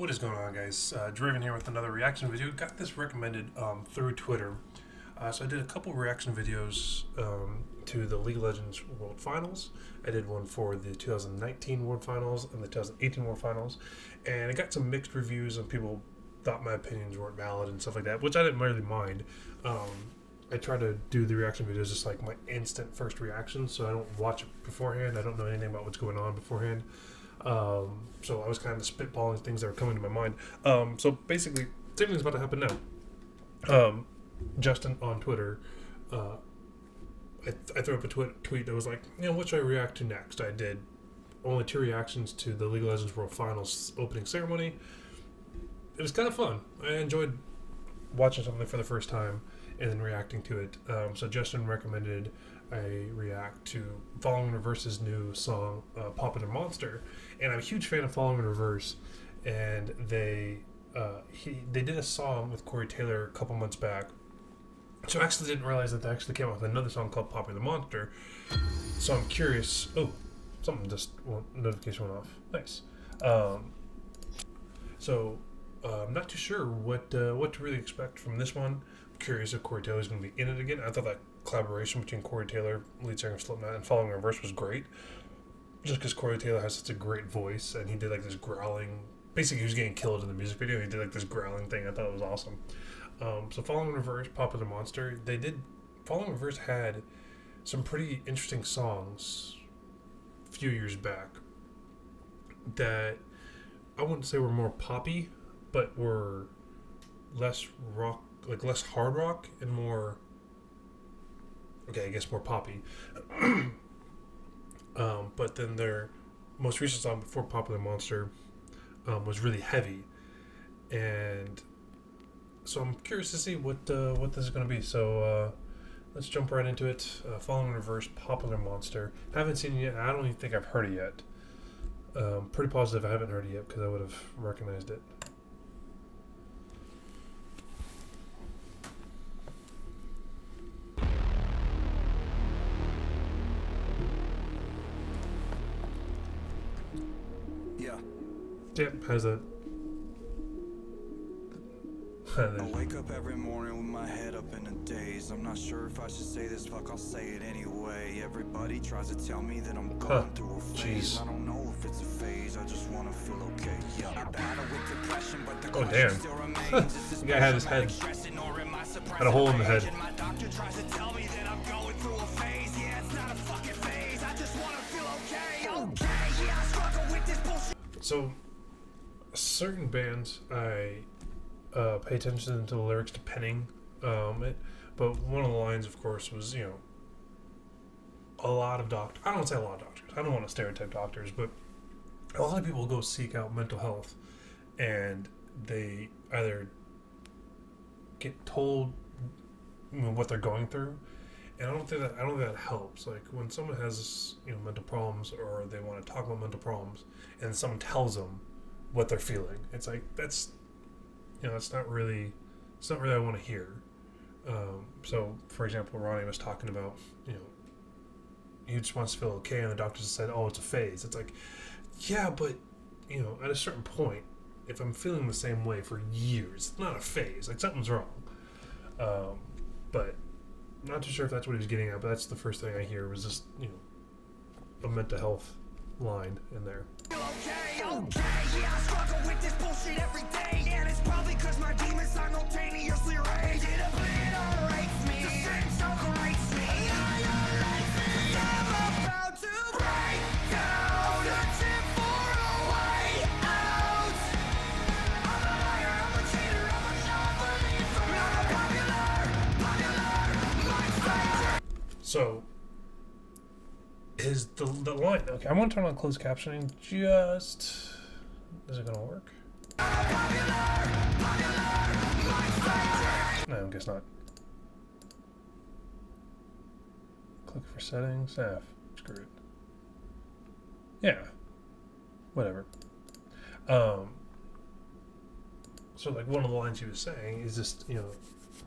What is going on, guys? Draven here with another reaction video. Got this recommended through Twitter. So I did a couple reaction videos to the League of Legends World Finals. I did one for the 2019 World Finals and the 2018 World Finals. And I got some mixed reviews and people thought my opinions weren't valid and stuff like that, which I didn't really mind. I try to do the reaction videos just like my instant first reaction, so I don't watch it beforehand. I don't know anything about what's going on beforehand. So I was kind of spitballing things that were coming to my mind. So basically, same thing's about to happen now. Justin on Twitter, I threw up a tweet that was like, what should I react to next? I did only 2 reactions to the League of Legends World Finals opening ceremony. It was kind of fun. I enjoyed watching something for the first time and then reacting to it. So Justin recommended I react to Following Reverse's new song, Popular Monster. And I'm a huge fan of Following Reverse. And they did a song with Corey Taylor a couple months back. So I actually didn't realize that they actually came out with another song called Popular Monster. So I'm curious. Oh, something just notification went off. Nice. I'm not too sure what to really expect from this one. I'm curious if Corey Taylor's going to be in it again. I thought that collaboration between Corey Taylor, lead singer of Slipknot, and Following Reverse was great. Just because Corey Taylor has such a great voice, and he did like this growling. Basically, he was getting killed in the music video. And he did like this growling thing. I thought it was awesome. So Following Reverse, Popular Monster. Following Reverse had some pretty interesting songs a few years back that I wouldn't say were more poppy, but were less rock, like less hard rock and more, I guess more poppy. But then their most recent song before Popular Monster was really heavy, and so I'm curious to see what this is going to be. So let's jump right into it. Following Reverse, Popular Monster. Haven't seen it yet. I don't even think I've heard it yet. Pretty positive I haven't heard it yet because I would have recognized it. Yep, has a. I wake up every morning with my head up in a daze. I'm not sure if I should say this, fuck, I'll say it anyway. Everybody tries to tell me that I'm going through a phase. I don't know if it's a phase, I just want to feel okay. Yeah, I battle with depression, but the damn. still remains. The guy had his head. Had a hole in the head. My doctor tries to tell me that I'm going through a phase. Yeah, it's not a fucking phase, I just want to feel okay. Yeah, I struggle with this bullshit. So, certain bands, I pay attention to the lyrics depending but one of the lines, of course, was a lot of doctors. I don't want to say a lot of doctors. I don't want to stereotype doctors, but a lot of people go seek out mental health, and they either get told what they're going through, and I don't think that helps. Like when someone has mental problems, or they want to talk about mental problems, and someone tells them what they're feeling, it's like that's not really what I want to hear. So, for example, Ronnie was talking about, he just wants to feel okay, and the doctors said, "Oh, it's a phase." It's like, yeah, but at a certain point, if I'm feeling the same way for years, it's not a phase. Like something's wrong. But I'm not too sure if that's what he was getting at. But that's the first thing I hear was just a mental health line in there. Okay, yeah, I struggle with this bullshit every day, and it's probably cause my demons simultaneously rage. It obliterates me, the strength separates me, I'm about to break down, searching for a way out. I'm a liar, I'm a cheater, I'm a non-believer, I'm a popular monster. So is the line. Okay, I want to turn on closed captioning. Just is it gonna work? No, I guess not. Click for settings. Screw it. Yeah, whatever. So like one of the lines he was saying is just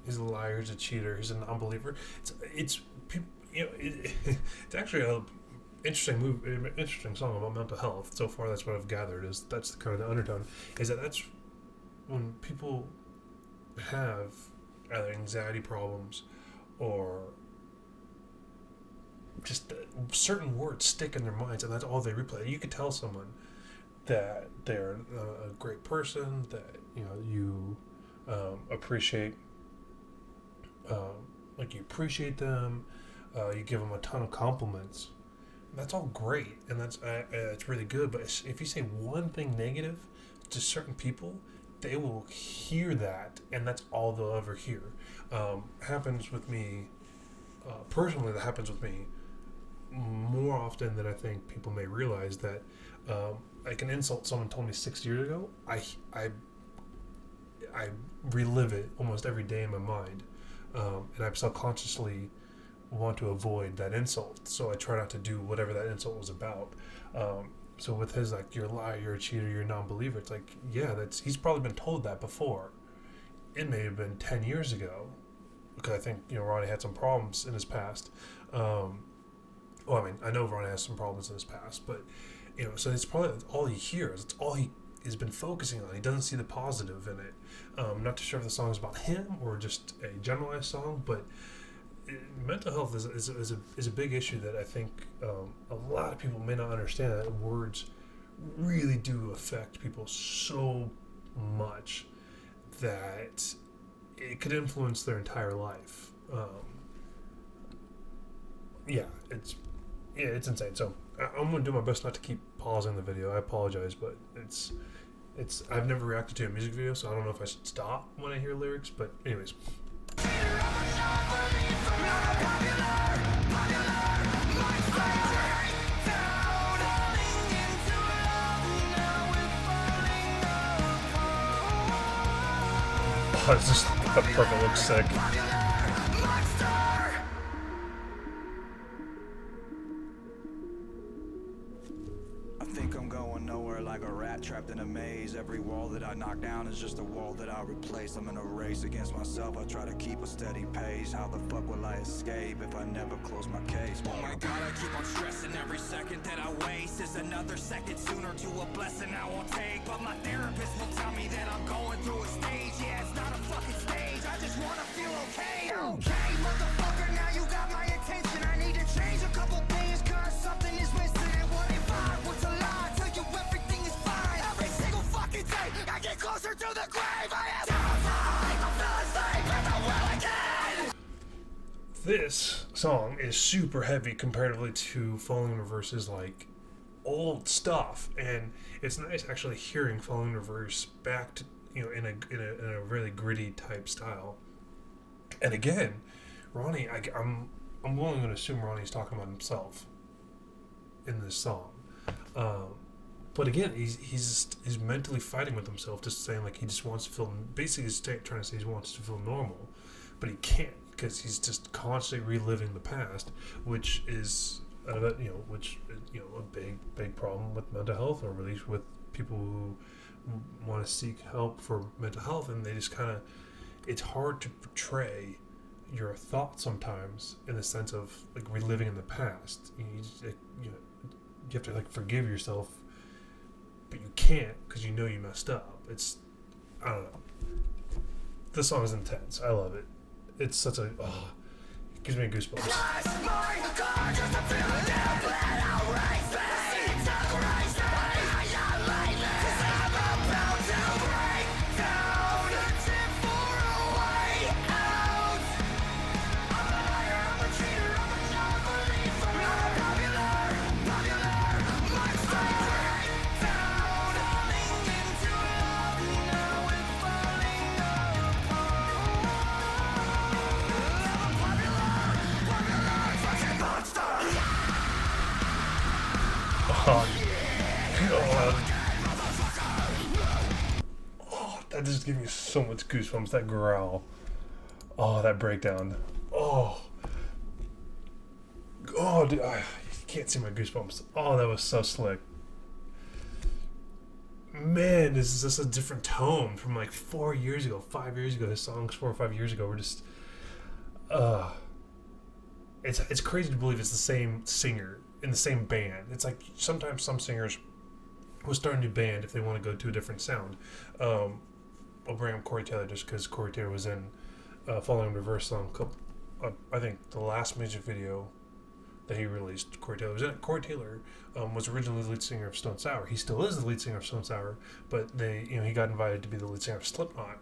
he's a liar, he's a cheater, he's a non-believer. It's actually interesting song about mental health. So far, that's what I've gathered. Is that's kind of the undertone. Is that that's when people have either anxiety problems or just certain words stick in their minds, and that's all they replay. You could tell someone that they're a great person, that you appreciate, you appreciate them, you give them a ton of compliments. That's all great, and it's really good. But if you say one thing negative to certain people, they will hear that, and that's all they'll ever hear. Happens with me personally. That happens with me more often than I think people may realize. That like an insult someone told me 6 years ago, I relive it almost every day in my mind, and I subconsciously want to avoid that insult, so I try not to do whatever that insult was about. So with his, like, you're a liar, you're a cheater, you're a non-believer, it's like, yeah, he's probably been told that before. It may have been 10 years ago, because I think Ronnie had some problems in his past. Well, I mean, I know Ronnie has some problems in his past, but so it's probably all he hears. It's all he has been focusing on. He doesn't see the positive in it. Not too sure if the song is about him or just a generalized song, but mental health is a big issue that I think a lot of people may not understand, that words really do affect people so much that it could influence their entire life. It's insane. So I'm going to do my best not to keep pausing the video. I apologize, but it's I've never reacted to a music video, so I don't know if I should stop when I hear lyrics, but anyways. Oh, it's just that purple looks sick. I think I'm going nowhere like a rat trapped in a maze. Every wall that I knock down is just a wall that I replace. I'm in a race against myself, I try to keep a steady pace. How the fuck will I escape if I never close my case? Oh my god, I keep on stressing. Every second that I waste is another second sooner to a blessing I won't take. But my therapist will tell me that I'm going through a stage. Yeah, it's not a fucking stage, I just wanna feel okay. Okay, motherfucker, now you got my attention. I need to change a couple things, cause something is missing. What if I was to lie, tell you everything is fine? Every single fucking day, I get closer to the grave. I am terrified, I fell asleep in the well again. This song is super heavy comparatively to Falling in Reverse's like old stuff, and it's nice actually hearing Falling in Reverse back to in a really gritty type style. And again, Ronnie, I'm willing to assume Ronnie's talking about himself in this song, but again, he's mentally fighting with himself, just saying like he just wants to feel. Basically, he's trying to say he wants to feel normal, but he can't because he's just constantly reliving the past, which is a big problem with mental health, or at least with people who want to seek help for mental health, and they just kind of, it's hard to portray your thoughts sometimes in the sense of like reliving in the past. You have to like forgive yourself, but you can't because you messed up. I don't know. This song is intense. I love it. It's such a it gives me goosebumps. Oh, God. Oh, that just gives me so much goosebumps, that growl. Oh, that breakdown. Oh, dude, you can't see my goosebumps. Oh, that was so slick. Man, this is just a different tone from like 4 years ago, 5 years ago. His songs 4 or 5 years ago were just, it's crazy to believe it's the same singer in the same band. It's like sometimes some singers will start a new band if they want to go to a different sound. I'll bring up Corey Taylor just because Corey Taylor was in Following Reverse song. I think the last music video that he released, Corey Taylor was in it. Corey Taylor was originally the lead singer of Stone Sour. He still is the lead singer of Stone Sour, but he got invited to be the lead singer of Slipknot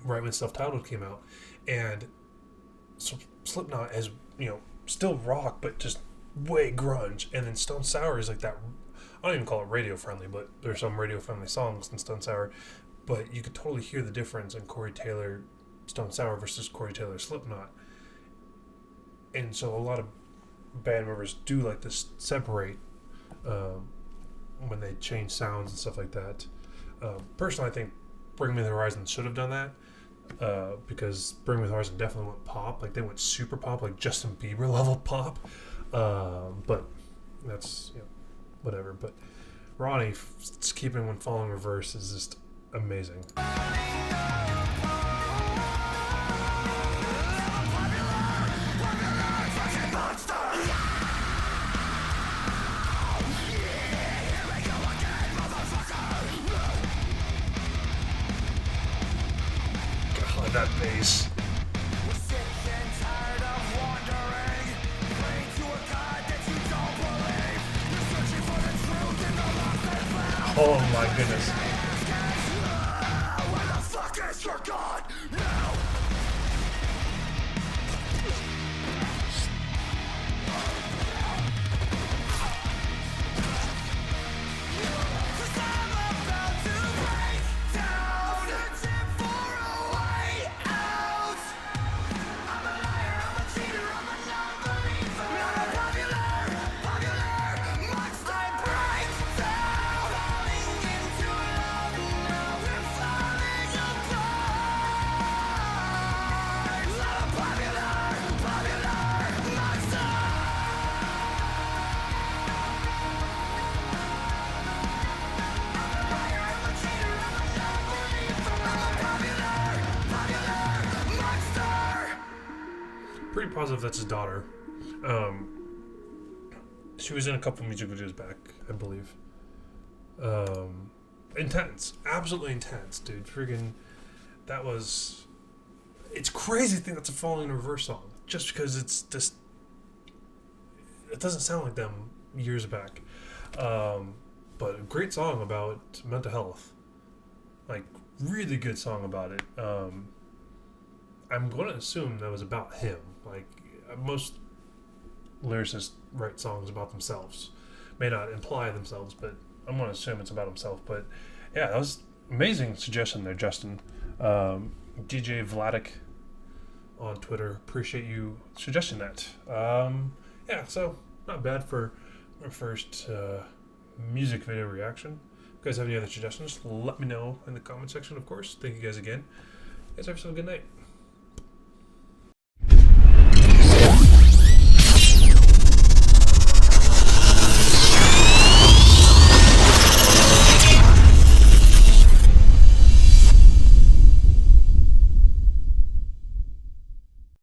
right when Self-Titled came out, and so Slipknot is still rock, but just way grunge, and then Stone Sour is like that. I don't even call it radio friendly, but there's some radio friendly songs in Stone Sour, but you could totally hear the difference in Corey Taylor Stone Sour versus Corey Taylor Slipknot. And so a lot of band members do like to separate when they change sounds and stuff like that. Personally, I think Bring Me the Horizon should have done that because Bring Me the Horizon definitely went pop. Like, they went super pop, like Justin Bieber level pop. But that's, whatever. But Ronnie keeping when Following Reverse is just amazing. That bass. Oh my goodness. Where the fuck is your God now? Pretty positive that's his daughter. She was in a couple music videos back, I believe. Intense. Absolutely intense, dude. Friggin' that was... It's crazy to think that's a Following Reverse song. Just because it's just... It doesn't sound like them years back. But a great song about mental health. Like, really good song about it. I'm going to assume that was about him. Like, most lyricists write songs about themselves. May not imply themselves, but I'm going to assume it's about himself. But yeah, that was amazing suggestion there, Justin. DJ Vladik on Twitter. Appreciate you suggesting that. Yeah, so not bad for our first music video reaction. If you guys have any other suggestions, let me know in the comment section, of course. Thank you guys again. You guys have yourself a good night.